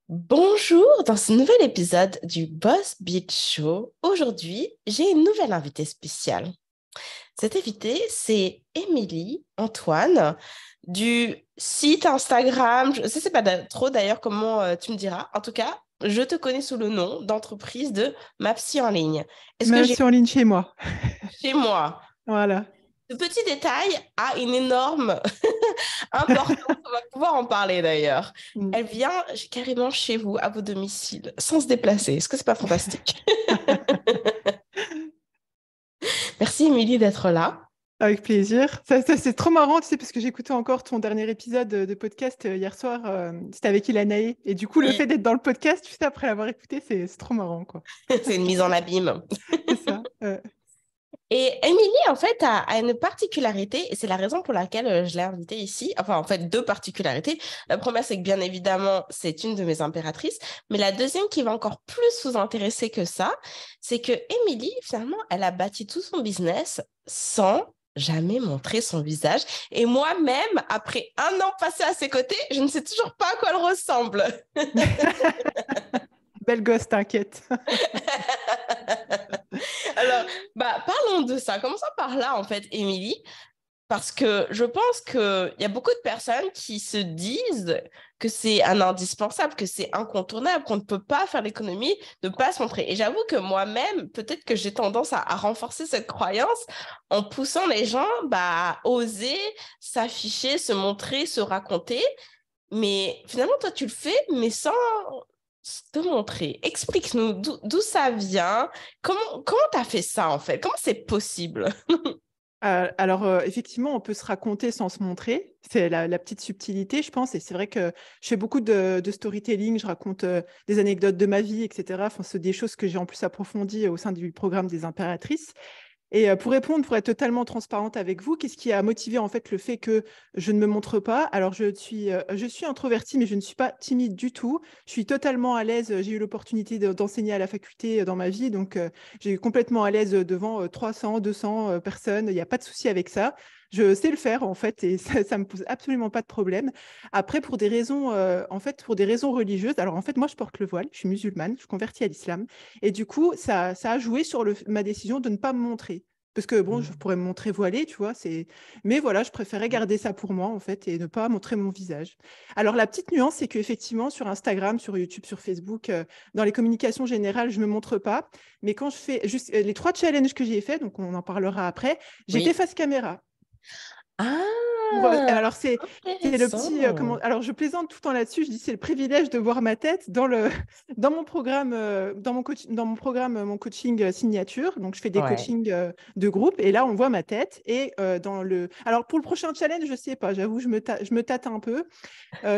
Bonjour, dans ce nouvel épisode du Boss Beat Show, aujourd'hui, j'ai une nouvelle invitée spéciale. Cette invitée, c'est Émilie Antoine du site Instagram. Je ne sais pas trop d'ailleurs comment tu me diras. En tout cas, je te connais sous le nom d'entreprise de Ma Psy en ligne. Est-ce que Même j'ai si en ligne chez moi. chez moi? Voilà. Ce petit détail a une énorme importance. On va pouvoir en parler d'ailleurs. Mm. Elle vient carrément chez vous, à vos domiciles, sans se déplacer. Est-ce que c'est pas fantastique? Merci, Émilie, d'être là. Avec plaisir. C'est trop marrant, tu sais, parce que j'écoutais encore ton dernier épisode de podcast hier soir. C'était avec Ilanae. Et du coup, le Oui, fait d'être dans le podcast, juste après l'avoir écouté, c'est trop marrant, quoi. c'est une mise en abîme. C'est ça. Et Émilie, en fait, a une particularité, et c'est la raison pour laquelle je l'ai invitée ici. Enfin, en fait, deux particularités. La première, c'est que bien évidemment, c'est une de mes impératrices. Mais la deuxième, qui va encore plus vous intéresser que ça, c'est que Émilie, finalement, elle a bâti tout son business sans jamais montrer son visage. Et moi-même, après un an passé à ses côtés, je ne sais toujours pas à quoi elle ressemble. Belle gosse, t'inquiète. Alors, parlons de ça. Commençons par là, en fait, Émilie. Parce que je pense qu'il y a beaucoup de personnes qui se disent que c'est un indispensable, que c'est incontournable, qu'on ne peut pas faire l'économie de ne pas se montrer. Et j'avoue que moi-même, peut-être que j'ai tendance à renforcer cette croyance en poussant les gens à oser s'afficher, se montrer, se raconter. Mais finalement, toi, tu le fais, mais sans te montrer. Explique-nous d'où ça vient. Comment tu as fait ça, en fait? Comment c'est possible? Alors, effectivement, on peut se raconter sans se montrer. C'est la petite subtilité, je pense. Et c'est vrai que je fais beaucoup de storytelling. Je raconte des anecdotes de ma vie, etc. Enfin, c'est des choses que j'ai en plus approfondies au sein du programme des impératrices. Et pour répondre, pour être totalement transparente avec vous, qu'est-ce qui a motivé en fait le fait que je ne me montre pas? Alors, je suis introvertie, mais je ne suis pas timide du tout. Je suis totalement à l'aise. J'ai eu l'opportunité d'enseigner à la faculté dans ma vie, donc j'ai eu complètement à l'aise devant 300, 200 personnes. Il n'y a pas de souci avec ça. Je sais le faire en fait et ça me pose absolument pas de problème. Après, pour des raisons, en fait, pour des raisons religieuses. Alors en fait, moi, je porte le voile. Je suis musulmane. Je suis convertie à l'islam. Et du coup, ça a joué sur ma décision de ne pas me montrer. Parce que bon, je pourrais me montrer voilée, tu vois, mais voilà, je préférais garder ça pour moi, en fait, et ne pas montrer mon visage. Alors, la petite nuance, c'est qu'effectivement, sur Instagram, sur YouTube, sur Facebook, dans les communications générales, je ne me montre pas. Mais quand je fais juste les 3 challenges que j'ai fait, donc on en parlera après, j'étais Oui. face caméra. Ah, Alors, c'est le petit. intéressant. Alors, je plaisante tout le temps là-dessus. Je dis c'est le privilège de voir ma tête dans mon programme, dans mon programme, mon coaching signature. Donc, je fais des Ouais. coachings de groupe et là, on voit ma tête. Et Alors, pour le prochain challenge, je sais pas. J'avoue, je me tâte un peu.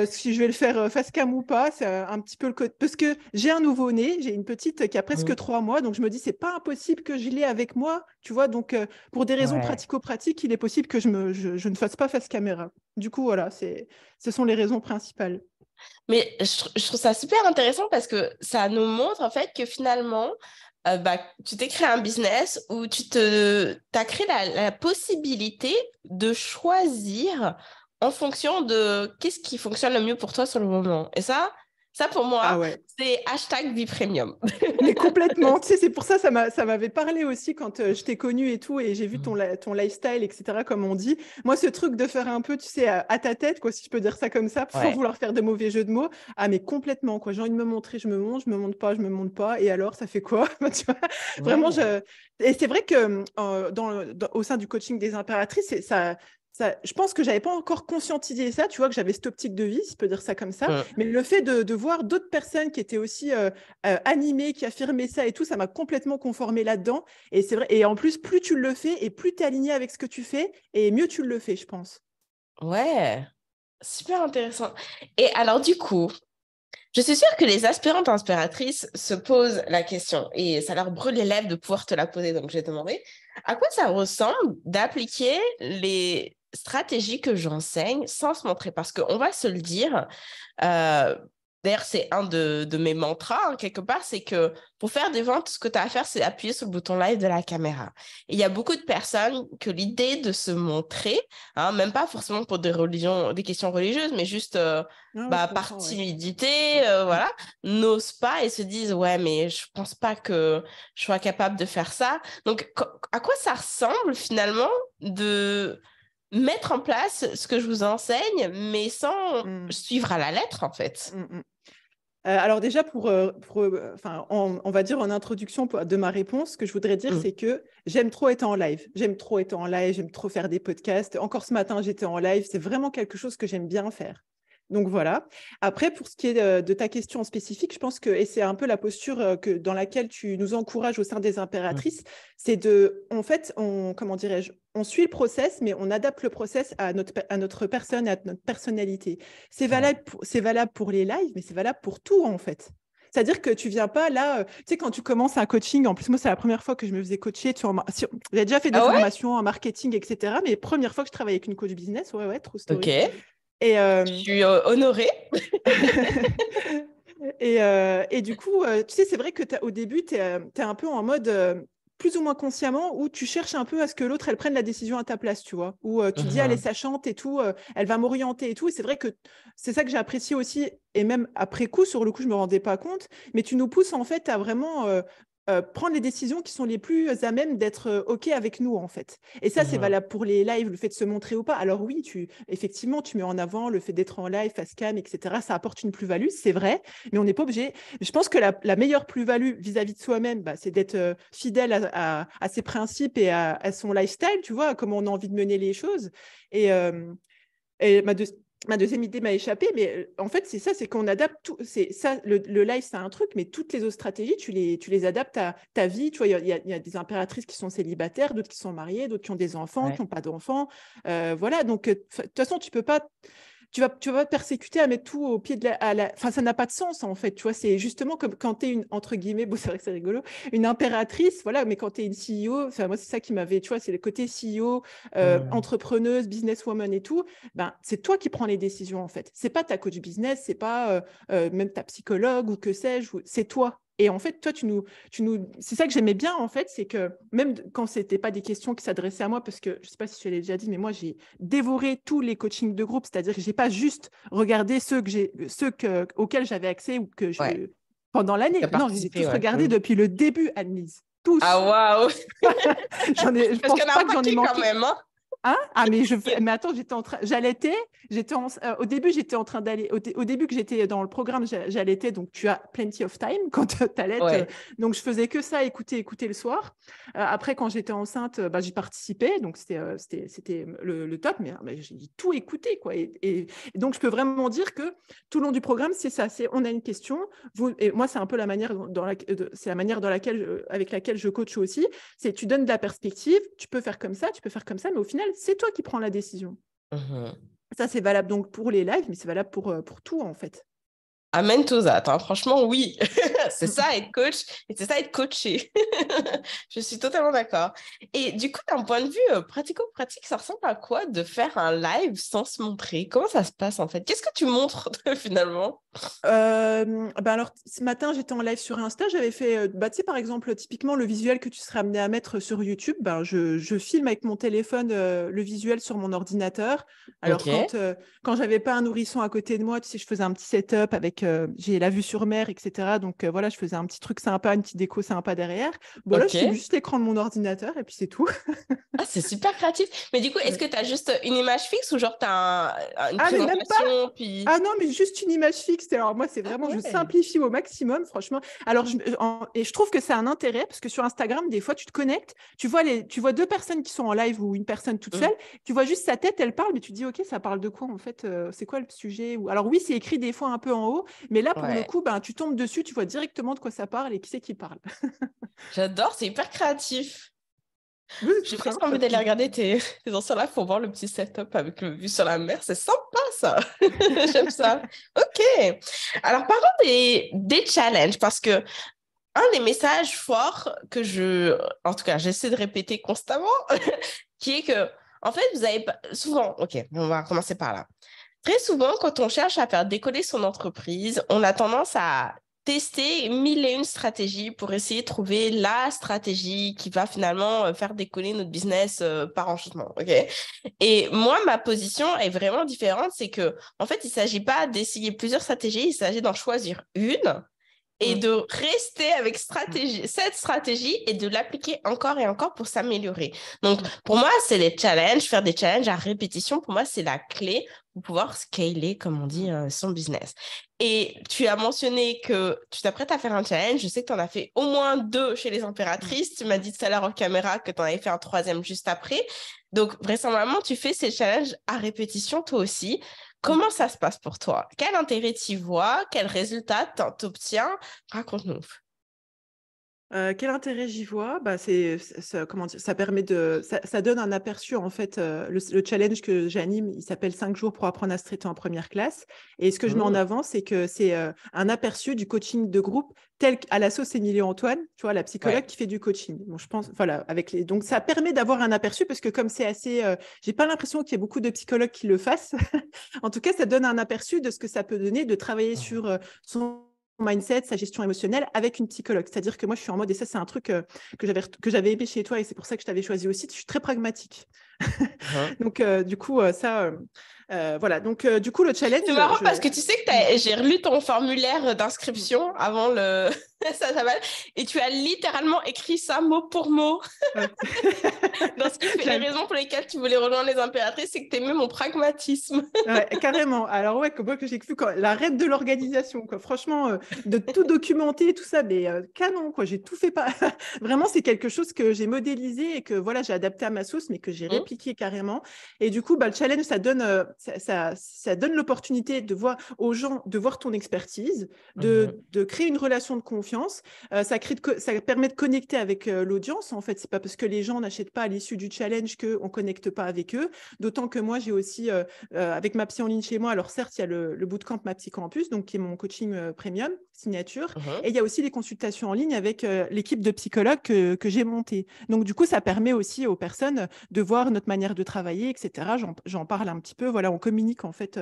Si je vais le faire face cam ou pas, c'est un petit peu le côté. Parce que j'ai un nouveau-né, j'ai une petite qui a presque Mm. 3 mois, donc je me dis, c'est pas impossible que je l'ai avec moi, tu vois. Donc, pour des raisons Ouais. pratico-pratiques, il est possible que je ne fasse pas face caméra. Du coup, voilà, ce sont les raisons principales. Mais je trouve ça super intéressant parce que ça nous montre en fait que finalement, tu t'es créé un business où t'as créé la possibilité de choisir en fonction de qu'est-ce qui fonctionne le mieux pour toi sur le moment. Et ça pour Ah moi, ouais. c'est hashtag vie premium. Mais complètement, tu sais, c'est pour ça, ça m'avait parlé aussi quand je t'ai connu et tout, et j'ai vu ton lifestyle, etc., comme on dit. Moi, ce truc de faire un peu, tu sais, à ta tête, quoi, si je peux dire ça comme ça, sans Ouais. vouloir faire de mauvais jeux de mots. Ah, mais complètement, quoi. J'ai envie de me montrer, je me montre pas, je me montre pas, et alors, ça fait quoi? Tu vois, vraiment, Ouais. Et c'est vrai que au sein du coaching des impératrices, je pense que j'avais pas encore conscientisé ça, tu vois, que j'avais cette optique de vie, si je peux dire ça comme ça. Mm. Mais le fait de voir d'autres personnes qui étaient aussi animé, qui affirmait ça et tout, ça m'a complètement conformé là-dedans. Et c'est vrai. Et en plus, plus tu le fais et plus tu es aligné avec ce que tu fais, et mieux tu le fais, je pense. Ouais. Super intéressant. Et alors du coup, je suis sûre que les aspirantes inspiratrices se posent la question et ça leur brûle les lèvres de pouvoir te la poser. Donc, j'ai demandé à quoi ça ressemble d'appliquer les stratégies que j'enseigne sans se montrer. Parce qu'on va se le dire, D'ailleurs, c'est un de mes mantras, hein, quelque part, c'est que pour faire des ventes, ce que tu as à faire, c'est appuyer sur le bouton live de la caméra. Et il y a beaucoup de personnes que l'idée de se montrer, hein, même pas forcément pour des questions religieuses, mais juste Ah ouais, je par comprends, ouais. timidité, Mm. voilà, n'osent pas et se disent, ouais, mais je pense pas que je sois capable de faire ça. Donc, à quoi ça ressemble finalement de mettre en place ce que je vous enseigne, mais sans Mm. suivre à la lettre, en fait? Mm, mm. Alors déjà, enfin, on va dire en introduction de ma réponse, ce que je voudrais dire, Mm. c'est que j'aime trop être en live. J'aime trop être en live, j'aime trop faire des podcasts. Encore ce matin, j'étais en live. C'est vraiment quelque chose que j'aime bien faire. Donc voilà. Après, pour ce qui est de ta question spécifique, je pense que, et c'est un peu la posture dans laquelle tu nous encourages au sein des Mm. impératrices, en fait, comment dirais-je, on suit le process, mais on adapte le process à notre personne, à notre personnalité. Ouais. C'est valable pour les lives, mais c'est valable pour tout, en fait. C'est-à-dire que tu viens pas là, tu sais, quand tu commences un coaching, en plus, moi, c'est la première fois que je me faisais coacher. J'avais déjà fait des Ah ouais? formations en marketing, etc. Mais première fois que je travaillais avec une coach business, ouais, true Ok. story. Et, Je suis honorée. et du coup, tu sais, c'est vrai que au début, tu es, un peu en mode plus ou moins consciemment où tu cherches un peu à ce que l'autre, elle prenne la décision à ta place, tu vois. Où tu dis, elle est Mhm. sachante et tout, elle va m'orienter et tout. Et c'est vrai que c'est ça que j'ai apprécié aussi. Et même après coup, sur le coup, je ne me rendais pas compte. Mais tu nous pousses en fait à vraiment prendre les décisions qui sont les plus à même d'être OK avec nous, en fait. Et ça, c'est Mhm. valable pour les lives, le fait de se montrer ou pas. Alors oui, effectivement, tu mets en avant le fait d'être en live, face cam, etc. Ça apporte une plus-value, c'est vrai, mais on n'est pas obligé. Je pense que la meilleure plus-value vis-à-vis de soi-même, bah, c'est d'être fidèle à ses principes et à son lifestyle, tu vois, à comment on a envie de mener les choses. Et, et ma deuxième idée m'a échappé, mais en fait, c'est ça, c'est qu'on adapte tout. C'est ça, le live, c'est un truc, mais toutes les autres stratégies, tu les adaptes à ta vie. Tu vois, il y a des impératrices qui sont célibataires, d'autres qui sont mariées, d'autres qui ont des enfants, qui Ouais. n'ont pas d'enfants. Voilà, donc de toute façon, tu peux pas. Tu vas te persécuter à mettre tout au pied de Enfin, ça n'a pas de sens, en fait. Tu vois, c'est justement comme quand tu es une, entre guillemets, bon, c'est vrai que c'est rigolo, une impératrice, voilà, mais quand tu es une CEO, enfin, moi, c'est ça qui m'avait, tu vois, c'est le côté CEO, Mhm. entrepreneuse, businesswoman et tout. Ben, c'est toi qui prends les décisions, en fait. C'est pas ta coach business, c'est pas même ta psychologue ou que sais-je, c'est toi. Et en fait, toi, c'est ça que j'aimais bien, en fait, c'est que même quand c'était pas des questions qui s'adressaient à moi, parce que je sais pas si je l'ai déjà dit, mais moi, j'ai dévoré tous les coachings de groupe, c'est-à-dire que j'ai pas juste regardé auxquels j'avais accès ou Ouais. pendant Tu l'année. as Non, je les ai participé, tous ouais. regardés Mhm. depuis le début, Annelise. Ah, Tous. waouh! Je Parce qu'il pense y en a un pas que j'en ai paquet quand manqué. même, hein? Hein? Ah, mais attends, au début, j'étais en train d'aller, au début que j'étais dans le programme, j'allaitais, donc tu as plenty of time quand tu allaites. Ouais. Donc, je faisais que ça, écouter le soir. Après, quand j'étais enceinte, bah, j'y participais, donc c'était le top, mais j'ai tout écouté, quoi. Et donc, je peux vraiment dire que tout le long du programme, c'est ça, on a une question, et moi, c'est un peu la manière c'est la manière avec laquelle je coach aussi, c'est tu donnes de la perspective, tu peux faire comme ça, tu peux faire comme ça, mais au final, c'est toi qui prends la décision. Mhm. Ça, c'est valable donc pour les lives, mais c'est valable pour tout, en fait. Amen to that, hein. Franchement, oui. C'est ça être coach et c'est ça être coaché. Je suis totalement d'accord. Et du coup, d'un point de vue pratico-pratique, ça ressemble à quoi de faire un live sans se montrer? Comment ça se passe en fait? Qu'est-ce que tu montres finalement? Ben alors, ce matin, j'étais en live sur Insta. J'avais fait, bah, tu sais, par exemple, typiquement, le visuel que tu serais amené à mettre sur YouTube, ben, je filme avec mon téléphone le visuel sur mon ordinateur. Alors, Ok, quand j'avais pas un nourrisson à côté de moi, tu sais, je faisais un petit setup avec, j'ai la vue sur mer, etc. Donc, voilà, je faisais un petit truc sympa, une petite déco sympa derrière. Bon, là, je filme ok. juste l'écran de mon ordinateur et puis c'est tout. Ah, c'est super créatif. Mais du coup, est-ce que tu as juste une image fixe ou genre tu as une Ah, mais même pas. présentation, puis... Ah non, mais juste une image fixe. Alors moi, c'est Ah vraiment, je ouais. simplifie au maximum, franchement. Alors, et je trouve que c'est un intérêt parce que sur Instagram, des fois, tu te connectes, tu vois deux personnes qui sont en live ou une personne toute seule, Mm. tu vois juste sa tête, elle parle, mais tu te dis, OK, ça parle de quoi en fait? C'est quoi le sujet? Alors oui, c'est écrit des fois un peu en haut, mais là, pour le Ouais. coup, ben, tu tombes dessus, tu vois directement de quoi ça parle et qui c'est qui parle. J'adore, c'est hyper créatif. Oui, J'ai presque vraiment envie top. d'aller regarder tes anciens lives pour voir le petit setup avec le vue sur la mer. C'est sympa, ça. J'aime ça. OK. Alors, parlons des challenges, parce que un des messages forts en tout cas, j'essaie de répéter constamment, qui est que, en fait, vous avez souvent, OK, on va commencer par là. Très souvent, quand on cherche à faire décoller son entreprise, on a tendance à tester mille et une stratégies pour essayer de trouver la stratégie qui va finalement faire décoller notre business par enchantement, ok? Et moi, ma position est vraiment différente, c'est que, en fait, il ne s'agit pas d'essayer plusieurs stratégies, il s'agit d'en choisir une et Mm. de rester avec Mm. cette stratégie et de l'appliquer encore et encore pour s'améliorer. Donc, Mm. pour moi, c'est les challenges, faire des challenges à répétition, pour moi, c'est la clé pour pouvoir scaler, comme on dit, son business. Et tu as mentionné que tu t'apprêtes à faire un challenge. Je sais que tu en as fait au moins 2 chez les Mm. impératrices. Tu m'as dit tout à l'heure en caméra que tu en avais fait un 3e juste après. Donc, vraisemblablement, tu fais ces challenges à répétition toi aussi. Mm. Comment ça se passe pour toi? Quel intérêt tu vois? Quel résultat t'obtiens? Raconte-nous. Quel intérêt j'y vois? Bah, comment dire, ça donne un aperçu en fait. Le challenge que j'anime, il s'appelle 5 jours pour apprendre à se traiter en première classe. Et ce que je mets en Mmh. avant, c'est que c'est un aperçu du coaching de groupe tel qu'à la sauce Émilie Antoine, tu vois, la psychologue Ouais. qui fait du coaching. Bon, je pense, voilà, donc ça permet d'avoir un aperçu parce que comme c'est assez, j'ai pas l'impression qu'il y ait beaucoup de psychologues qui le fassent. En tout cas, ça donne un aperçu de ce que ça peut donner de travailler Mmh. sur son mindset, sa gestion émotionnelle avec une psychologue. C'est-à-dire que moi, je suis en mode, et ça, c'est un truc que j'avais aimé chez toi et c'est pour ça que je t'avais choisi aussi, je suis très pragmatique. Mmh. Donc, du coup, voilà. Donc, du coup, le C'est challenge, marrant parce que tu sais que j'ai relu ton formulaire d'inscription avant le ça s'appelle et tu as littéralement écrit ça mot pour mot. Ouais. Dans ce qui fait les J'aime. raisons pour lesquelles tu voulais rejoindre les impératrices, c'est que tu aimais mon pragmatisme. Ouais, carrément. Alors ouais, que moi que j'ai cru la reine de l'organisation, quoi. Franchement, de tout documenter, tout ça, mais canon, quoi. J'ai tout fait pas. Vraiment, c'est quelque chose que j'ai modélisé et que voilà, j'ai adapté à ma sauce, mais que j'ai Mmh. répliqué carrément. Et du coup, bah, le challenge, ça donne, ça donne l'opportunité de voir aux gens, de voir ton expertise, Mmh. de créer une relation de confiance. Ça permet de connecter avec l'audience. En fait, c'est pas parce que les gens n'achètent pas à l'issue du challenge qu'on connecte pas avec eux. D'autant que moi, j'ai aussi avec ma psy en ligne chez moi, alors certes, il y a le bootcamp Ma Psy Campus, donc qui est mon coaching premium, signature, Mmh. et il y a aussi les consultations en ligne avec l'équipe de psychologues que j'ai montée. Donc du coup, ça permet aussi aux personnes de voir notre manière de travailler, etc. J'en parle un petit peu, voilà, on communique en fait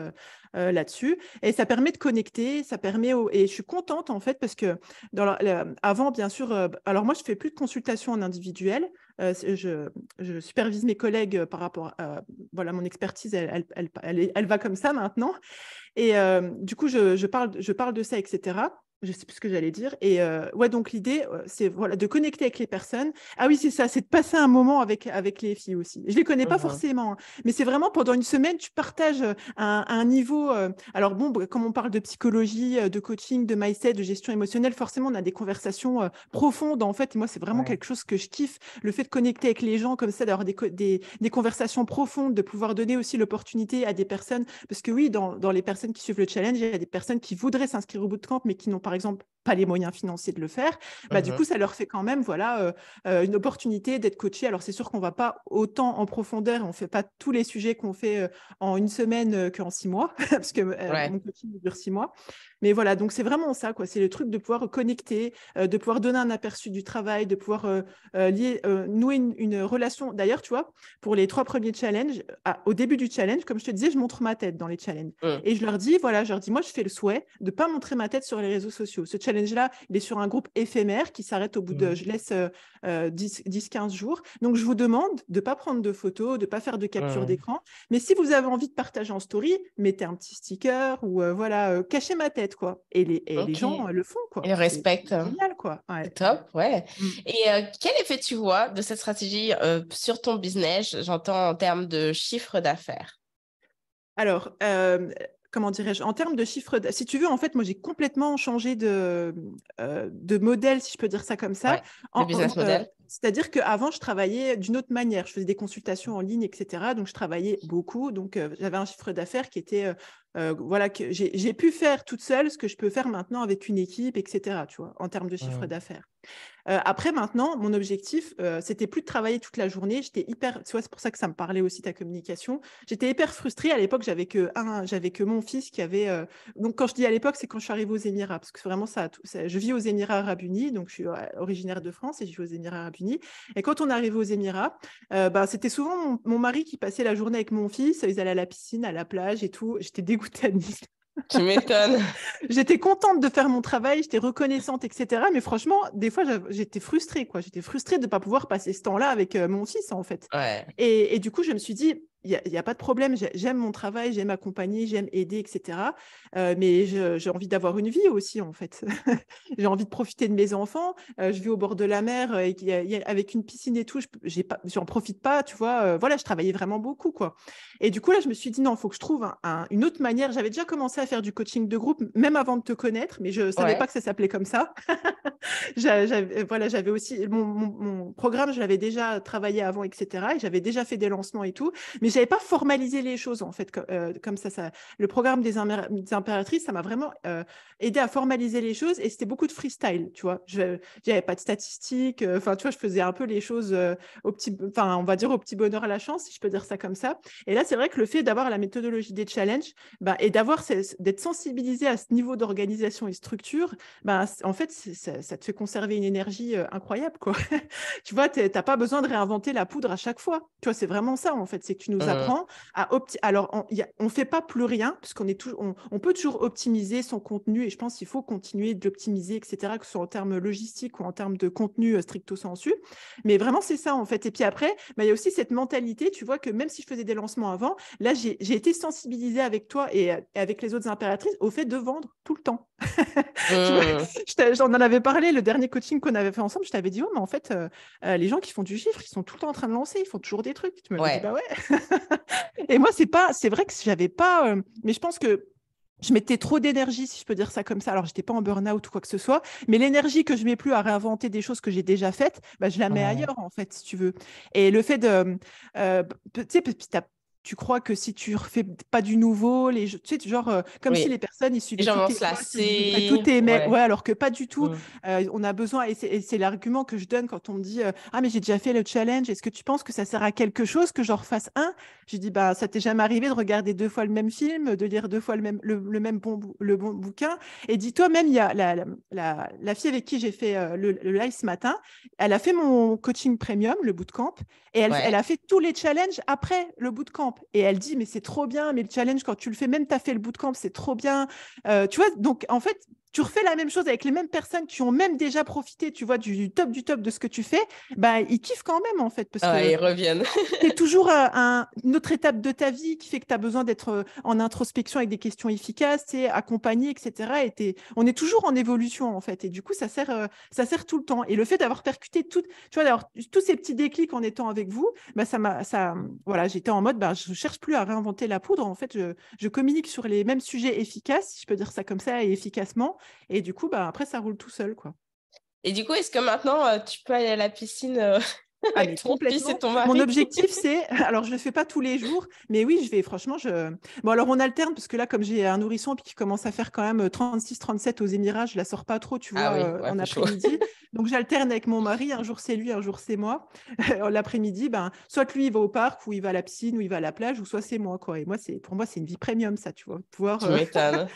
là-dessus, et ça permet de connecter, et je suis contente en fait parce que avant, bien sûr, alors moi, je fais plus de consultations en individuel, je supervise mes collègues par rapport à voilà, mon expertise, elle va comme ça maintenant. Et du coup, je parle de ça, etc. Je sais plus ce que j'allais dire. Et ouais, donc l'idée, c'est voilà, de connecter avec les personnes. Ah oui, c'est ça, c'est de passer un moment avec les filles aussi. Je les connais pas Mmh. forcément, hein, mais c'est vraiment pendant une semaine, tu partages un niveau. Alors bon, comme on parle de psychologie, de coaching, de mindset, de gestion émotionnelle, forcément, on a des conversations profondes. En fait, et moi, c'est vraiment Ouais. quelque chose que je kiffe, le fait de connecter avec les gens comme ça, d'avoir des conversations profondes, de pouvoir donner aussi l'opportunité à des personnes parce que oui, dans les personnes qui suivent le challenge, il y a des personnes qui voudraient s'inscrire au bootcamp, mais qui n'ont par exemple pas les moyens financiers de le faire. Bah, du Mmh. coup, ça leur fait quand même voilà, une opportunité d'être coaché. Alors, c'est sûr qu'on ne va pas autant en profondeur, on ne fait pas tous les sujets qu'on fait en une semaine qu'en 6 mois, parce que Ouais. mon coaching dure 6 mois. Mais voilà, donc c'est vraiment ça, quoi. C'est le truc de pouvoir connecter, de pouvoir donner un aperçu du travail, de pouvoir nouer une relation. D'ailleurs, tu vois, pour les 3 premiers challenges, au début du challenge, comme je te disais, je montre ma tête dans les challenges. Mmh. Et je leur dis, voilà, moi, je fais le souhait de ne pas montrer ma tête sur les réseaux sociaux. Ce challenge-là, il est sur un groupe éphémère qui s'arrête au bout de, Mmh. je laisse 10-15 jours. Donc, je vous demande de ne pas prendre de photos, de ne pas faire de capture Mmh. d'écran. Mais si vous avez envie de partager en story, mettez un petit sticker ou voilà, cachez ma tête, quoi. Et les Ok. gens le font, Et quoi. le C'est respecte. génial, quoi. Ouais. C'est top, ouais. Mm. Et quel effet tu vois de cette stratégie sur ton business, j'entends en termes de chiffre d'affaires? Alors, comment dirais-je, en termes de si tu veux, en fait, moi, j'ai complètement changé de modèle, si je peux dire ça comme ça. Ouais, le business model. C'est-à-dire qu'avant, je travaillais d'une autre manière. Je faisais des consultations en ligne, etc. Donc, je travaillais beaucoup. Donc, j'avais un chiffre d'affaires qui était voilà, que j'ai pu faire toute seule ce que je peux faire maintenant avec une équipe, etc., tu vois, en termes de chiffre d'affaires. Après, maintenant, mon objectif, c'était plus de travailler toute la journée. J'étais hyper, tu vois, c'est pour ça que ça me parlait aussi ta communication. J'étais hyper frustrée. À l'époque, j'avais que mon fils qui avait. Donc, quand je dis à l'époque, c'est quand je suis arrivée aux Émirats, parce que vraiment, je vis aux Émirats Arabes Unis, donc je suis originaire de France et je vis aux Émirats Arabes Unis. Et quand on est arrivé aux Émirats, c'était souvent mon mari qui passait la journée avec mon fils. Ils allaient à la piscine, à la plage et tout. J'étais dégoûtée à Nice. Tu m'étonnes. J'étais contente de faire mon travail, j'étais reconnaissante, etc. Mais franchement, des fois, j'étais frustrée, quoi. J'étais frustrée de ne pas pouvoir passer ce temps-là avec mon fils, en fait. Ouais. Et du coup, je me suis dit, il n'y a pas de problème, j'aime mon travail, j'aime accompagner, j'aime aider, etc. Mais j'ai envie d'avoir une vie aussi, en fait. J'ai envie de profiter de mes enfants. Je vis au bord de la mer avec une piscine et tout, j'en profite pas, tu vois. Voilà, je travaillais vraiment beaucoup, quoi. Et du coup, là, je me suis dit, non, il faut que je trouve une autre manière. J'avais déjà commencé à faire du coaching de groupe, même avant de te connaître, mais je ne savais pas que ça s'appelait comme ça. J'avais aussi mon programme, je l'avais déjà travaillé avant, etc. Et j'avais déjà fait des lancements et tout, mais je n'avais pas formalisé les choses, en fait, comme ça. Le programme des impératrices, ça m'a vraiment aidé à formaliser les choses et c'était beaucoup de freestyle, tu vois. Je n'avais pas de statistiques, enfin, tu vois, je faisais un peu les choses on va dire au petit bonheur à la chance, si je peux dire ça comme ça. Et là, c'est vrai que le fait d'avoir la méthodologie des challenges et d'être sensibilisé à ce niveau d'organisation et structure, en fait, ça te fait conserver une énergie incroyable, quoi. Tu vois, tu n'as pas besoin de réinventer la poudre à chaque fois. Tu vois, c'est vraiment ça, en fait. C'est que tu nous apprends à Alors, on ne fait pas plus rien, puisqu'on on peut toujours optimiser son contenu, et je pense qu'il faut continuer de l'optimiser, etc., que ce soit en termes logistiques ou en termes de contenu stricto sensu. Mais vraiment, c'est ça, en fait. Et puis après, il y a aussi cette mentalité, tu vois, que même si je faisais des lancements avant, là, j'ai été sensibilisée avec toi et avec les autres impératrices au fait de vendre tout le temps. Tu vois, j'en avais parlé, le dernier coaching qu'on avait fait ensemble, je t'avais dit, oh, mais en fait, les gens qui font du chiffre, ils sont tout le temps en train de lancer, ils font toujours des trucs. Tu m'avais dit, bah ouais. Et moi, c'est vrai que j'avais pas, mais je pense que je mettais trop d'énergie, si je peux dire ça comme ça. Alors, je n'étais pas en burn-out ou quoi que ce soit, mais l'énergie que je mets plus à réinventer des choses que j'ai déjà faites, je la mets ailleurs, en fait, si tu veux. Et le fait de, tu sais, tu crois que si tu refais pas du nouveau, tu sais, genre, comme si les personnes, ils Les suivaient gens toutes vont tes se posts, ils lasser. tout aimaient. Ouais. Ouais, alors que pas du tout. On a besoin, et c'est l'argument que je donne quand on me dit ah, mais j'ai déjà fait le challenge, est-ce que tu penses que ça sert à quelque chose que j'en refasse un? Je dis, ça t'est jamais arrivé de regarder 2 fois le même film, de lire 2 fois le même le bon bouquin? Et dis-toi, même, il y a la fille avec qui j'ai fait le live ce matin, elle a fait mon coaching premium, le bootcamp, et elle a fait tous les challenges après le bootcamp. Et elle dit, mais c'est trop bien, mais le challenge, quand tu le fais, même tu as fait le bootcamp, c'est trop bien. Tu vois, donc en fait, tu refais la même chose avec les mêmes personnes qui ont même déjà profité, tu vois, du top de ce que tu fais, ils kiffent quand même, en fait, parce que Ils reviennent. c'est toujours une autre étape de ta vie qui fait que tu as besoin d'être en introspection avec des questions efficaces, accompagné, etc. On est toujours en évolution, en fait. Et du coup, ça sert tout le temps. Et le fait d'avoir percuté tu vois, d'avoir tous ces petits déclics en étant avec vous, voilà, j'étais en mode, je ne cherche plus à réinventer la poudre. En fait, je communique sur les mêmes sujets efficaces, si je peux dire ça comme ça, et efficacement. Et du coup, après, ça roule tout seul, quoi. Et du coup, est-ce que maintenant, tu peux aller à la piscine Ah, mais avec ton fils et complètement. ton Mon mari? objectif, c'est, alors je ne le fais pas tous les jours, mais oui, je vais, franchement, bon, alors on alterne, parce que là, comme j'ai un nourrisson, puis qui commence à faire quand même 36-37 aux Émirats, je ne la sors pas trop, tu Ah vois, oui, ouais, en c'est chaud. après-midi. Donc, j'alterne avec mon mari, un jour c'est lui, un jour c'est moi. L'après-midi, soit lui, il va au parc, ou il va à la piscine, ou il va à la plage, ou soit c'est moi, quoi. Et moi, pour moi, c'est une vie premium, ça, tu vois, pouvoir... Tu m'étonnes.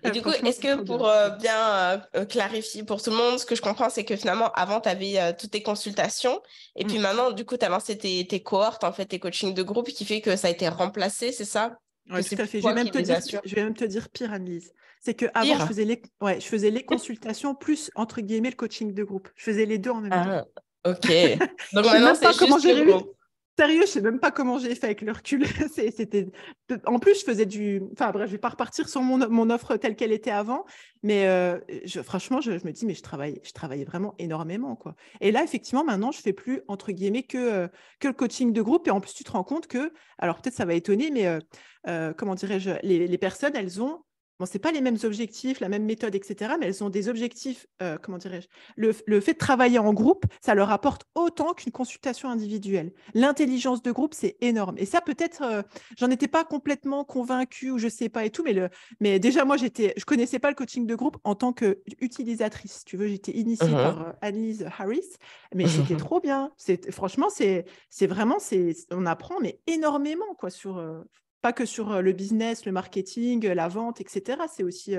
Et du coup, franchement, est-ce c'est que trop pour bien. bien clarifier pour tout le monde, ce que je comprends, c'est que finalement, avant, tu avais toutes tes consultations. Et puis Mm. maintenant, du coup, tu as lancé tes cohortes, en fait, tes coachings de groupe, qui fait que ça a été remplacé, c'est ça? Que Ouais, tout c'est à plus fait. toi qui les assures. Je vais même te dire pire, Annelise. C'est qu'avant, Pire. je faisais les consultations plus, entre guillemets, le coaching de groupe. Je faisais les deux en même temps. Ah, ok. Donc Je sais maintenant, même c'est pas comment juste j'ai le réussi. groupe. Sérieux, je sais même pas comment j'ai fait avec le recul. C'était... En plus, je faisais Enfin, bref, je vais pas repartir sur mon offre telle qu'elle était avant. Mais franchement, je me dis, mais je travaillais vraiment énormément, quoi. Et là, effectivement, maintenant, je fais plus, entre guillemets, que le coaching de groupe. Et en plus, tu te rends compte que, alors peut-être ça va étonner, mais comment dirais-je, les personnes, elles ont... bon, c'est pas les mêmes objectifs, la même méthode, etc., mais elles ont des objectifs, comment dirais-je, le fait de travailler en groupe, ça leur apporte autant qu'une consultation individuelle. L'intelligence de groupe, c'est énorme. Et ça, peut-être, j'en étais pas complètement convaincue ou je sais pas et tout, mais déjà, moi, je connaissais pas le coaching de groupe en tant qu'utilisatrice. Si tu veux, j'étais initiée Mhm. par Annelise Harris, mais c'était trop bien. Franchement, c'est vraiment, on apprend mais énormément quoi, pas que sur le business, le marketing, la vente, etc. C'est aussi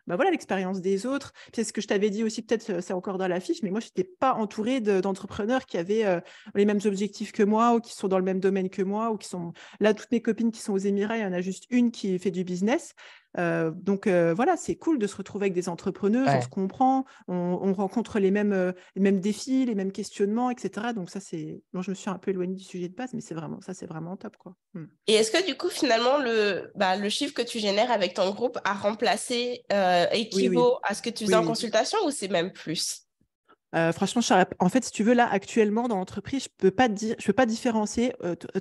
bah voilà, l'expérience des autres. C'est ce que je t'avais dit aussi, peut-être c'est encore dans la fiche, mais moi, je n'étais pas entourée d'entrepreneurs qui avaient les mêmes objectifs que moi ou qui sont dans le même domaine que moi ou qui sont… Là, toutes mes copines qui sont aux Émirats, il y en a juste une qui fait du business. Donc voilà, c'est cool de se retrouver avec des entrepreneuses, on se Ouais. comprend, on rencontre les mêmes défis, les mêmes questionnements, etc. Donc ça, c'est… Bon, je me suis un peu éloignée du sujet de base, mais c'est vraiment top, quoi. Et est-ce que du coup, finalement, le chiffre que tu génères avec ton groupe a remplacé, Oui, oui, équivaut à ce que tu faisais oui, en oui. consultation ou c'est même plus? Franchement, en fait, si tu veux, là, actuellement, dans l'entreprise, je peux pas différencier,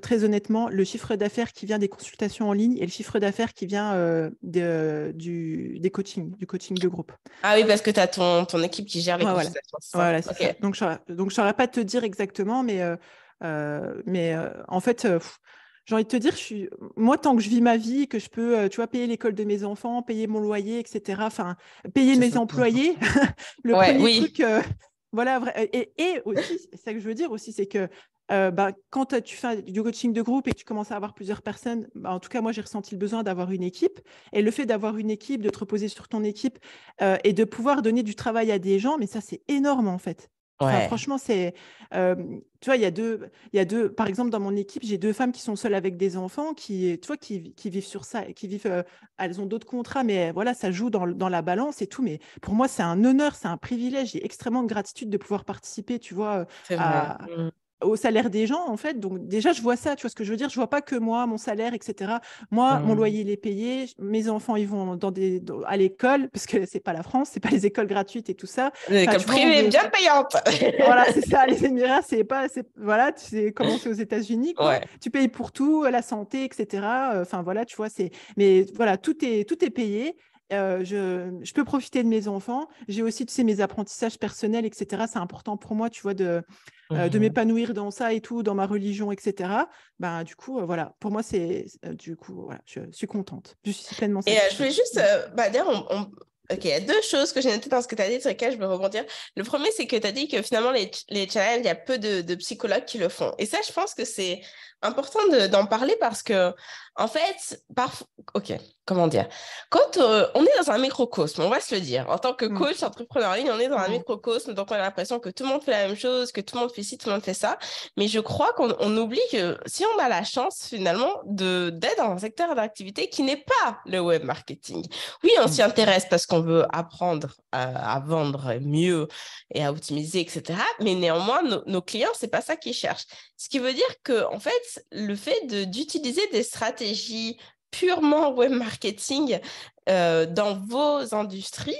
très honnêtement, le chiffre d'affaires qui vient des consultations en ligne et le chiffre d'affaires qui vient du coaching de groupe. Ah oui, parce que tu as ton équipe qui gère les Ouais, voilà. consultations, c'est ça? Voilà, c'est ça. Ok. Donc, je saurais pas te dire exactement, en fait, j'ai envie de te dire, moi, tant que je vis ma vie, que je peux, tu vois, payer l'école de mes enfants, payer mon loyer, etc., enfin, payer C'est mes ça le plus employés, important. le Ouais, premier oui. truc, voilà, et aussi, c'est ça que je veux dire aussi, c'est que bah, quand tu fais du coaching de groupe et que tu commences à avoir plusieurs personnes, bah, en tout cas, moi, j'ai ressenti le besoin d'avoir une équipe. Et le fait d'avoir une équipe, de te reposer sur ton équipe et de pouvoir donner du travail à des gens, mais ça, c'est énorme, en fait. Enfin, Ouais. franchement, tu vois, par exemple, dans mon équipe, j'ai deux femmes qui sont seules avec des enfants, tu vois, qui vivent sur ça, qui vivent, elles ont d'autres contrats, mais voilà, ça joue dans la balance et tout. Mais pour moi, c'est un honneur, c'est un privilège. J'ai extrêmement de gratitude de pouvoir participer, tu vois, C'est vrai. à, au salaire des gens, en fait. Donc, déjà, je vois ça, tu vois ce que je veux dire? Je vois pas que moi, mon salaire, etc. Moi, mon Mm. loyer, il est payé. Mes enfants, ils vont à l'école, parce que c'est pas la France, c'est pas les écoles gratuites et tout ça. Enfin, L'école tu vois, on privée veut… bien payante. Voilà, c'est ça, les Émirats, voilà, tu sais comment c'est aux États-Unis, quoi. Ouais. Tu payes pour tout, la santé, etc. Enfin, voilà, tu vois, mais voilà, tout est payé. Je peux profiter de mes enfants. J'ai aussi, tu sais, mes apprentissages personnels, etc. C'est important pour moi, tu vois, de Mhm. m'épanouir dans ça et tout, dans ma religion, etc. Ben, du coup, voilà, pour moi, du coup, voilà, je suis contente. Je suis pleinement Et je voulais satisfaite. juste, bah, d'ailleurs, ok, il y a deux choses que j'ai notées dans ce que tu as dit sur lesquelles je veux rebondir. Le premier, c'est que tu as dit que finalement, les challenges, il y a peu de psychologues qui le font. Et ça, je pense que c'est important d'en parler parce que, en fait, ok, comment dire? Quand on est dans un microcosme, on va se le dire, en tant que Mm, coach entrepreneur en ligne, on est dans un mm, microcosme, donc on a l'impression que tout le monde fait la même chose, que tout le monde fait ci, tout le monde fait ça. Mais je crois qu'on oublie que si on a la chance finalement d'être dans un secteur d'activité qui n'est pas le web marketing, oui, on mm. s'y intéresse parce qu'on veut apprendre à vendre mieux et à optimiser, etc. Mais néanmoins, nos clients, c'est pas ça qu'ils cherchent. Ce qui veut dire que, en fait, le fait d'utiliser des stratégies purement web marketing dans vos industries,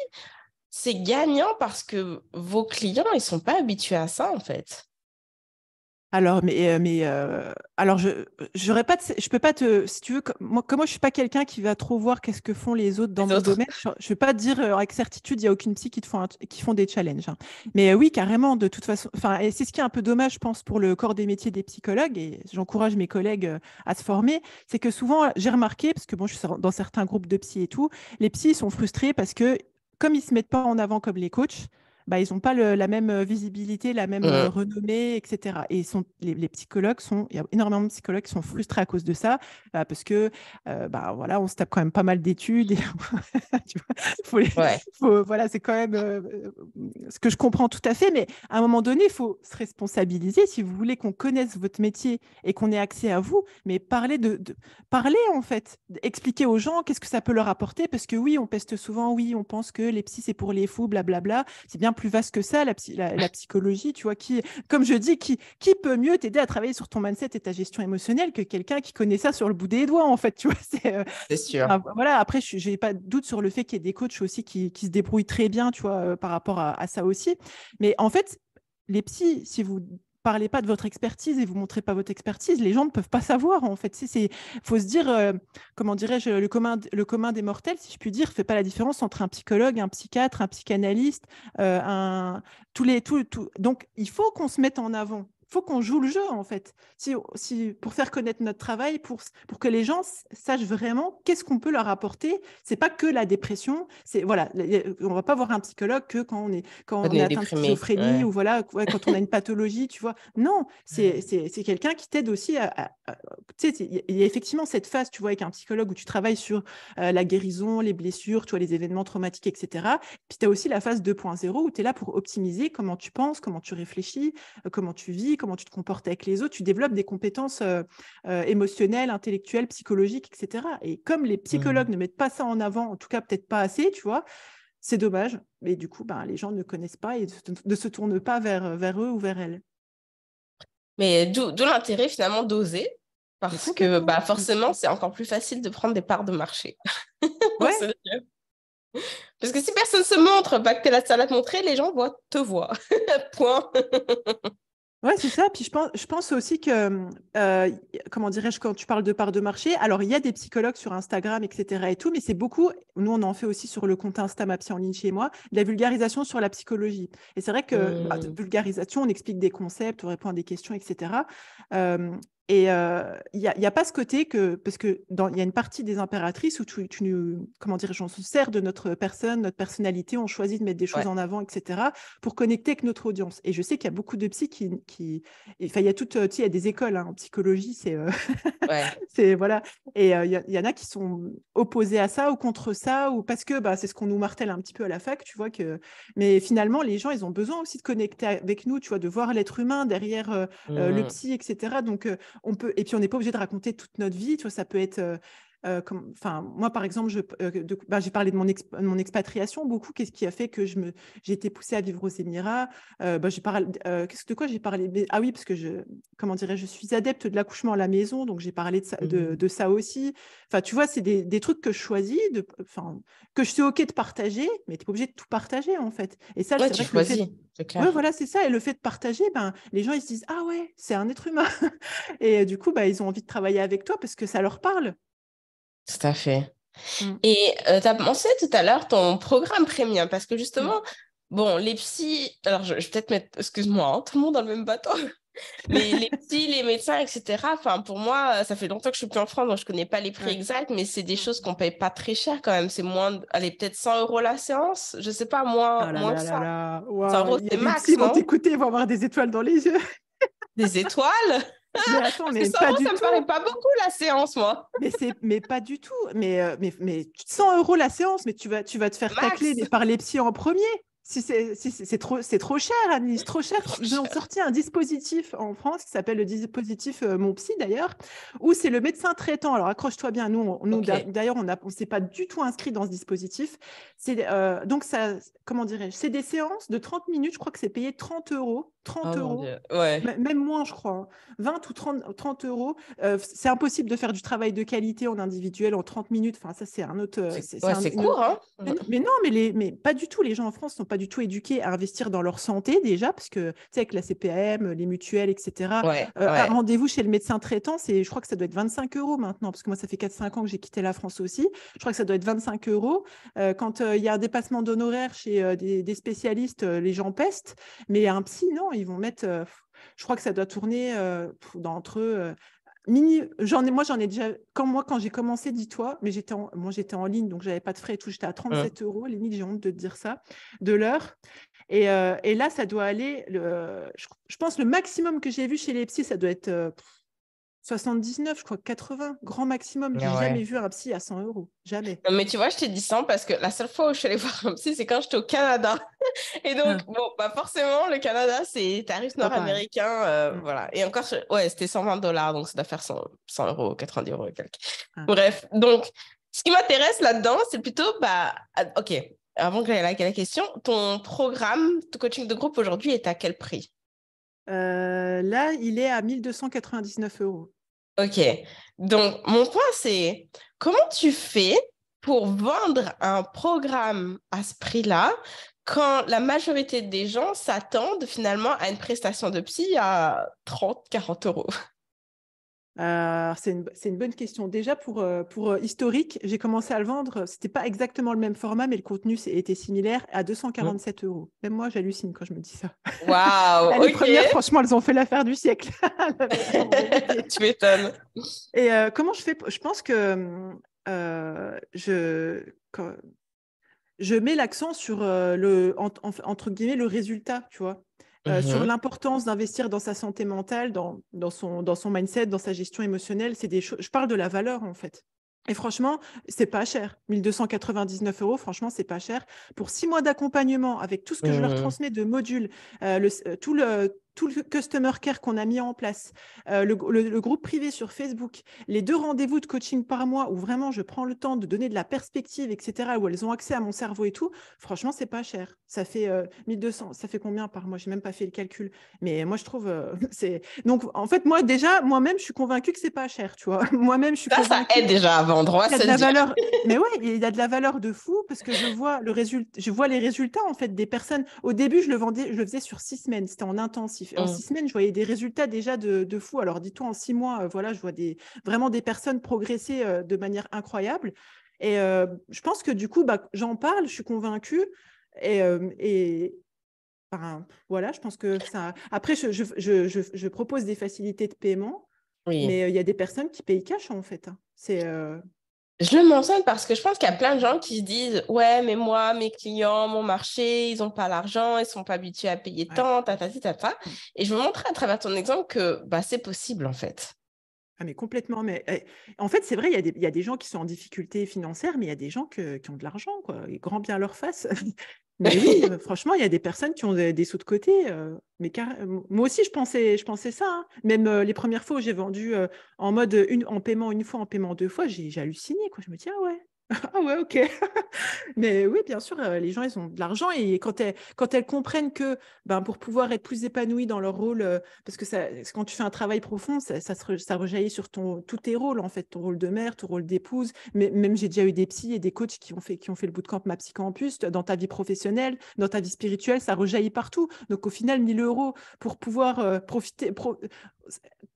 c'est gagnant parce que vos clients, ils sont pas habitués à ça, en fait. Alors, j'aurais pas, je peux pas si tu veux, comme moi, je suis pas quelqu'un qui va trop voir qu'est-ce que font les autres dans Les mon autres. domaine. Je vais pas te dire avec certitude, il y a aucune psy qui font des challenges, hein. Mais oui, carrément, de toute façon. Enfin, et c'est ce qui est un peu dommage, je pense, pour le corps des métiers des psychologues. Et j'encourage mes collègues à se former. C'est que souvent, j'ai remarqué, parce que bon, je suis dans certains groupes de psy et tout, les psys sont frustrés parce que comme ils se mettent pas en avant comme les coachs, bah, ils n'ont pas la même visibilité, la même Mm. renommée, etc. Et les psychologues il y a énormément de psychologues qui sont frustrés à cause de ça, parce que bah, voilà, on se tape quand même pas mal d'études. Et tu vois, faut les- Ouais, voilà, c'est quand même ce que je comprends tout à fait, mais à un moment donné, il faut se responsabiliser. Si vous voulez qu'on connaisse votre métier et qu'on ait accès à vous, mais parler en fait, expliquer aux gens qu'est-ce que ça peut leur apporter, parce que oui, on peste souvent, oui, on pense que les psys, c'est pour les fous, blablabla. C'est bien plus vaste que ça, la psychologie, tu vois, comme je dis, qui peut mieux t'aider à travailler sur ton mindset et ta gestion émotionnelle que quelqu'un qui connaît ça sur le bout des doigts, en fait, tu vois. c'est sûr. Enfin, voilà, après, je n'ai pas de doute sur le fait qu'il y ait des coachs aussi qui se débrouillent très bien, tu vois, par rapport à ça aussi. Mais en fait, les psys, parlez pas de votre expertise et vous montrez pas votre expertise, les gens ne peuvent pas savoir en fait. Faut se dire, comment dirais-je, le commun des mortels, si je puis dire, fait pas la différence entre un psychologue, un psychiatre, un psychanalyste, donc il faut qu'on se mette en avant. Il faut qu'on joue le jeu, en fait, pour faire connaître notre travail, pour que les gens sachent vraiment qu'est-ce qu'on peut leur apporter. C'est pas que la dépression. Voilà, on va pas voir un psychologue que quand on est atteint de schizophrénie ou voilà, quand on a une pathologie, tu vois. Non, c'est quelqu'un qui t'aide aussi tu sais, il y a effectivement cette phase, tu vois, avec un psychologue où tu travailles sur la guérison, les blessures, tu vois, les événements traumatiques, etc. Puis tu as aussi la phase 2.0 où tu es là pour optimiser comment tu penses, comment tu réfléchis, comment tu vis, comment tu te comportes avec les autres. Tu développes des compétences émotionnelles, intellectuelles, psychologiques, etc. Et comme les psychologues ne mettent pas ça en avant, en tout cas peut-être pas assez, tu vois, c'est dommage. Mais du coup, les gens ne connaissent pas et ne se tournent pas vers eux ou vers elles. Mais d'où l'intérêt finalement d'oser, parce que forcément, c'est encore plus facile de prendre des parts de marché. Ouais. Parce que si personne se montre, que tu es la seule à te montrer, les gens te voient. Point. Ouais, c'est ça. Puis je pense aussi que, comment dirais-je, quand tu parles de part de marché, alors il y a des psychologues sur Instagram, etc. et tout, mais c'est beaucoup, nous on en fait aussi sur le compte Insta Ma Psy en ligne chez moi, de la vulgarisation sur la psychologie. Et c'est vrai que de vulgarisation, on explique des concepts, on répond à des questions, etc. Et il y a pas ce côté parce que il y a une partie des impératrices où comment dirais-je, on se sert de notre personne, notre personnalité, on choisit de mettre des choses en avant, etc. pour connecter avec notre audience. Et je sais qu'il y a beaucoup de psy enfin, il y a il y a des écoles en psychologie, c'est voilà. Et il y en a qui sont opposés à ça ou contre ça, ou parce que c'est ce qu'on nous martèle un petit peu à la fac, tu vois mais finalement, les gens, ils ont besoin aussi de connecter avec nous, tu vois, de voir l'être humain derrière le psy, etc. Donc, et puis on n'est pas obligé de raconter toute notre vie, tu vois, ça peut être moi, par exemple, j'ai parlé de mon expatriation beaucoup. Qu'est-ce qui a fait que j'ai été poussée à vivre aux Émirats? De quoi j'ai parlé? Ah oui, parce que je suis adepte de l'accouchement à la maison, donc j'ai parlé de ça aussi. Enfin, tu vois, c'est des trucs que je choisis, que je suis OK de partager, mais tu n'es pas obligé de tout partager, en fait. Et ça, c'est vrai que c'est clair. Ouais, voilà, c'est ça. Et le fait de partager, les gens, ils se disent, ah ouais, c'est un être humain. Et du coup, ils ont envie de travailler avec toi parce que ça leur parle. Tout à fait. Et tu as mentionné tout à l'heure ton programme premium, parce que justement, bon, les psys, alors je vais peut-être mettre, excuse-moi, tout le monde dans le même bateau, mais les psys, les médecins, etc., enfin, pour moi, ça fait longtemps que je suis plus en France, donc je connais pas les prix exacts, mais c'est des choses qu'on paye pas très cher quand même. C'est allez, peut-être 100 € la séance, je sais pas, moins que ça. 100 €, Il y a c'est des max, psys vont non? t'écouter, vont avoir des étoiles dans les yeux. Des étoiles? Mais attends, Parce que mais 100 pas €, du ça me tout. paraît pas beaucoup la séance, moi. Mais pas du tout. Mais 100 € la séance, mais tu vas te faire tacler Max. par les psys en premier. C'est trop cher, Annelise, trop cher. Ils ont sorti un dispositif en France qui s'appelle le dispositif Mon Psy d'ailleurs, où c'est le médecin traitant. Alors accroche-toi bien, nous d'ailleurs, on s'est pas du tout inscrit dans ce dispositif. Donc ça, comment dirais-je, c'est des séances de 30 minutes, je crois que c'est payé 30 €. 30 Oh mon €, Dieu, ouais. même moins, je crois, 20 ou 30 €. C'est impossible de faire du travail de qualité en individuel en 30 minutes. Enfin, ça, c'est un autre. C'est court, hein? Mais non, mais pas du tout. Les gens en France ne sont pas du tout éduqués à investir dans leur santé déjà, parce que, tu sais, avec la CPAM, les mutuelles, etc., un rendez-vous chez le médecin traitant, je crois que ça doit être 25 € maintenant, parce que moi, ça fait 4-5 ans que j'ai quitté la France aussi. Je crois que ça doit être 25 €. Quand il y a un dépassement d'honoraires chez des spécialistes, les gens pestent. Mais un psy, non, ils vont mettre. Je crois que ça doit tourner entre moi, j'en ai déjà. Quand j'ai commencé, dis-toi, mais j'étais en ligne, donc j'avais pas de frais et tout. J'étais à 37 €. Limite, j'ai honte de te dire ça, de l'heure. Et là, ça doit aller. Je pense le maximum que j'ai vu chez les psys, ça doit être 79, je crois, 80, grand maximum. J'ai jamais vu un psy à 100 €. Jamais. Non, mais tu vois, je t'ai dit 100 parce que la seule fois où je suis allée voir un psy, c'est quand j'étais au Canada. Et donc, forcément, le Canada, c'est tarif nord-américain. Voilà. Et encore, c'était 120 $, donc ça doit faire 100 €, 90 € et quelques. Bref, donc, ce qui m'intéresse là-dedans, c'est plutôt, OK, avant que j'aille à la question, ton programme de coaching de groupe aujourd'hui est à quel prix? Là, il est à 1 299 €. OK. Donc, mon point, c'est comment tu fais pour vendre un programme à ce prix-là quand la majorité des gens s'attendent finalement à une prestation de psy à 30-40 euros? C'est une bonne question. Déjà, pour historique, j'ai commencé à le vendre. Ce n'était pas exactement le même format, mais le contenu était similaire à 247 euros. Même moi, j'hallucine quand je me dis ça. Waouh, Les ok. premières, franchement, elles ont fait l'affaire du siècle. La version en vérité. Tu m'étonnes. Et comment je fais? Je pense que je mets l'accent sur entre guillemets, le résultat, tu vois. Sur Mhm. l'importance d'investir dans sa santé mentale, dans son mindset, dans sa gestion émotionnelle. C'est des choses. Je parle de la valeur, en fait. Et franchement, c'est pas cher. 1299 euros, franchement, c'est pas cher. Pour 6 mois d'accompagnement, avec tout ce que je leur Mhm. transmets de modules, tout le customer care qu'on a mis en place, le groupe privé sur Facebook, les 2 rendez-vous de coaching par mois où vraiment je prends le temps de donner de la perspective, etc., où elles ont accès à mon cerveau et tout, franchement, c'est pas cher. Ça fait 1200. Ça fait combien par mois? J'ai même pas fait le calcul. Mais moi, je trouve, c'est. Donc, en fait, moi-même, je suis convaincue que c'est pas cher, tu vois. Moi-même, je suis Ça convaincue aide déjà à vendre, on va qu'il y a se de le la dire. valeur. Mais ouais, il y a de la valeur de fou parce que je vois les résultats en fait des personnes. Au début, je le faisais sur 6 semaines, c'était en intensif. Et en Mm. 6 semaines, je voyais des résultats déjà de fou. Alors, dis-toi, en 6 mois, voilà, je vois vraiment des personnes progresser de manière incroyable. Et je pense que du coup, bah, j'en parle, je suis convaincue. Et enfin, voilà, je pense que ça. Après, je propose des facilités de paiement, Oui. mais il y a des personnes qui payent cash en fait, hein. Je le mentionne parce que je pense qu'il y a plein de gens qui se disent, ouais, mais moi, mes clients, mon marché, ils n'ont pas l'argent, ils ne sont pas habitués à payer Ouais. tant, ta. Mm. Et je veux montrer à travers ton exemple que bah, c'est possible en fait. Ah, mais complètement. Mais en fait, c'est vrai, il y a des gens qui sont en difficulté financière, mais il y a des gens qui ont de l'argent, quoi. Et grand bien leur face. Mais oui, franchement, il y a des personnes qui ont des sous de côté. Moi aussi, je pensais ça, hein. Même les premières fois où j'ai vendu en mode en paiement une fois, en paiement deux fois, j'ai halluciné, quoi. Je me dis, ah ouais. Ah ouais, ok. Mais oui, bien sûr, les gens, ils ont de l'argent et quand elles comprennent que ben, pour pouvoir être plus épanouis dans leur rôle, parce que quand tu fais un travail profond, ça rejaillit sur tous tes rôles, en fait, ton rôle de mère, ton rôle d'épouse. Mais même, j'ai déjà eu des psys et des coachs qui ont fait le bootcamp Ma Psy Campus dans ta vie professionnelle, dans ta vie spirituelle, ça rejaillit partout. Donc, au final, 1 000 € pour pouvoir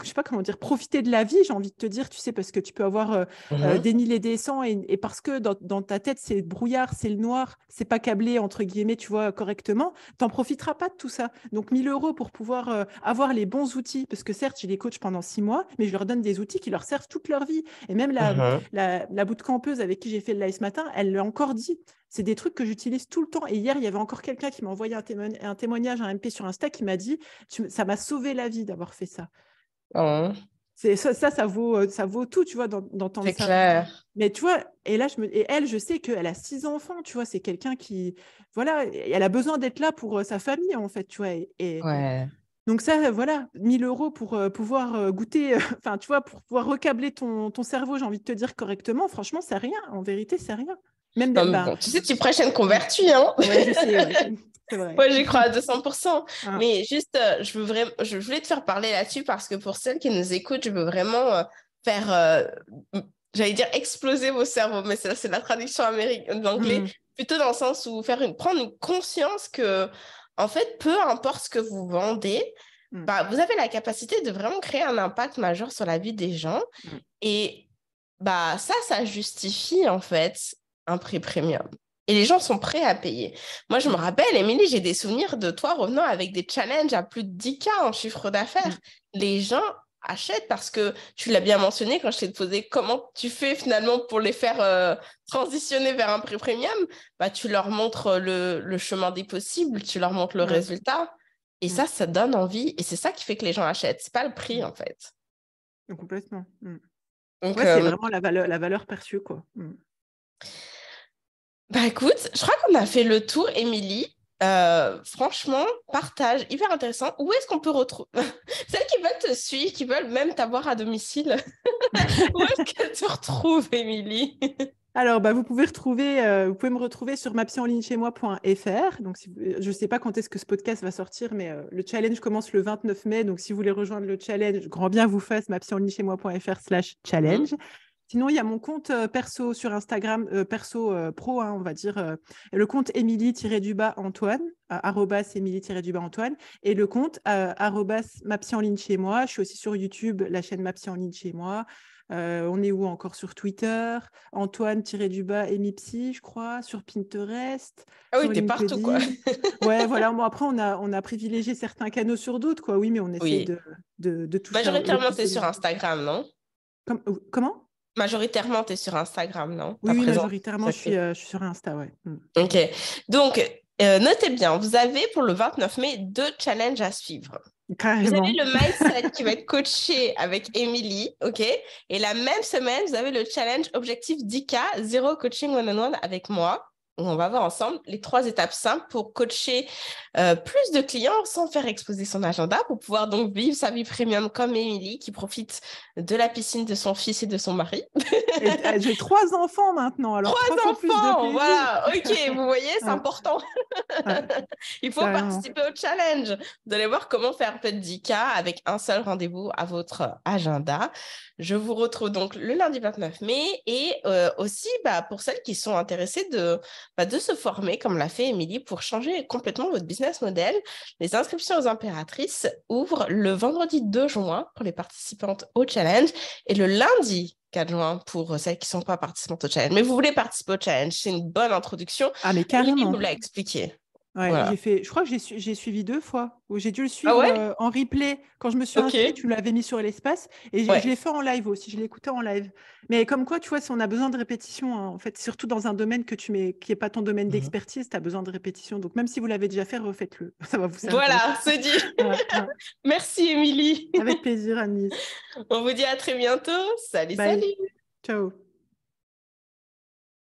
je sais pas comment dire, profiter de la vie, j'ai envie de te dire, tu sais, parce que tu peux avoir Mhm. des 1000 et des 100 et parce que dans ta tête, c'est le brouillard, c'est le noir, c'est pas câblé, entre guillemets, tu vois, correctement, t'en profiteras pas de tout ça. Donc, 1 000 € pour pouvoir avoir les bons outils, parce que certes, j'ai les coachs pendant 6 mois, mais je leur donne des outils qui leur servent toute leur vie. Et même Mhm. la bootcampeuse avec qui j'ai fait le live ce matin, elle l'a encore dit. C'est des trucs que j'utilise tout le temps. Et hier, il y avait encore quelqu'un qui m'a envoyé un témoignage, un MP sur Insta, qui m'a dit, ça m'a sauvé la vie d'avoir fait ça. Oh, Ça vaut tout, tu vois, d'entendre c'est ça. clair. Mais tu vois, et elle, je sais qu'elle a 6 enfants, tu vois, c'est quelqu'un qui, voilà, et elle a besoin d'être là pour sa famille, en fait, tu vois. Et Ouais. donc ça, voilà, 1 000 € pour pouvoir goûter, enfin, tu vois, pour pouvoir recabler ton cerveau, j'ai envie de te dire correctement, franchement, c'est rien, en vérité, c'est rien. Même, Non, mais ben, bon, tu sais, tu prêches une mm. convertie, hein? Ouais, je sais, ouais, c'est vrai. Moi, j'y crois à 200%. Ah, Mais juste, je voulais te faire parler là-dessus parce que pour celles qui nous écoutent, je veux vraiment faire, j'allais dire exploser vos cerveaux, mais c'est la traduction d'anglais, mm, plutôt dans le sens où prendre une conscience que, en fait, peu importe ce que vous vendez, mm, bah, vous avez la capacité de vraiment créer un impact majeur sur la vie des gens. mm. Et bah, ça justifie, en fait, un prix premium. Et les gens sont prêts à payer. Moi, je me Mm, rappelle, Émilie, j'ai des souvenirs de toi revenant avec des challenges à plus de 10K en chiffre mm. d'affaires. Les gens achètent parce que tu l'as bien mentionné quand je t'ai posé comment tu fais finalement pour les faire transitionner vers un prix premium. Bah, tu leur montres le chemin des possibles, tu leur montres le Ouais, résultat. Et mm, ça donne envie. Et c'est ça qui fait que les gens achètent. C'est pas le prix, mm. en fait. Complètement. Mm. Donc, Ouais, c'est vraiment la valeur perçue, quoi. Mm. bah écoute, je crois qu'on a fait le tour, Émilie. Franchement, partage, hyper intéressant. Où est-ce qu'on peut retrouver celles qui veulent te suivre, qui veulent même t'avoir à domicile? Où est-ce qu'elles te retrouvent, Émilie? Alors, bah, vous pouvez me retrouver sur mapsyenlignechaismoi.fr. Donc, je ne sais pas quand est-ce que ce podcast va sortir, mais le challenge commence le 29 mai. Donc, si vous voulez rejoindre le challenge, grand bien vous fasse, mapsyenlignechaismoi.fr/challenge. Sinon, il y a mon compte perso sur Instagram, perso pro, hein, on va dire, le compte Émilie-Antoine, @Émilie-Antoine, et le compte ma psy en ligne chez moi. Je suis aussi sur YouTube, la chaîne Ma psy en ligne chez moi. On est où encore sur Twitter? Antoine-Émipsy, je crois, sur Pinterest, Ah oui, sur t'es partout, quoi. LinkedIn. Ouais, voilà. Bon, après, on a privilégié certains canaux sur d'autres, quoi. Oui, mais on essaye Oui. de toucher le Majoritairement, plus t'es de sur monde. Instagram, non? Comment? Majoritairement, t'es sur Instagram, non? Ta Oui, oui, présence. majoritairement, je suis sur Insta, ouais. Ok. Donc, notez bien, vous avez pour le 29 mai 2 challenges à suivre. Vous avez Carrément. le mindset qui va être coaché avec Émilie, ok? Et la même semaine, vous avez le challenge objectif 10K, zéro coaching one-on-one avec moi. On va voir ensemble les 3 étapes simples pour coacher plus de clients sans faire exploser son agenda, pour pouvoir donc vivre sa vie premium comme Émilie qui profite de la piscine de son fils et de son mari. Et, j'ai 3 enfants maintenant, alors 3 fois plus de Enfants, plaisir. voilà, ok, vous voyez, c'est Ouais, important. ouais, Il faut carrément. participer au challenge. Vous allez voir comment faire peut-être 10K avec un seul rendez-vous à votre agenda. Je vous retrouve donc le lundi 29 mai et aussi pour celles qui sont intéressées de se former comme l'a fait Émilie pour changer complètement votre business model. Les inscriptions aux impératrices ouvrent le vendredi 2 juin pour les participantes au challenge et le lundi 4 juin pour celles qui ne sont pas participantes au challenge. Mais vous voulez participer au challenge, c'est une bonne introduction. Ah, mais Émilie vous carrément. l'a expliqué. Ouais, Voilà. je crois que j'ai suivi 2 fois. Ou j'ai dû le Ah suivre ouais? en replay. Quand je me suis Ok. inscrite, tu l'avais mis sur l'espace. Et je Ouais. l'ai fait en live aussi. Je l'ai écouté en live. Mais comme quoi, tu vois, si on a besoin de répétition, hein, en fait, surtout dans un domaine qui n'est pas ton domaine Mhm. d'expertise, tu as besoin de répétition. Donc, même si vous l'avez déjà fait, refaites-le. Ça va vous servir. Voilà, c'est dit. Ouais, ouais. Merci, Émilie. Avec plaisir, Anise. On vous dit à très bientôt. Salut, Bye. salut. Ciao.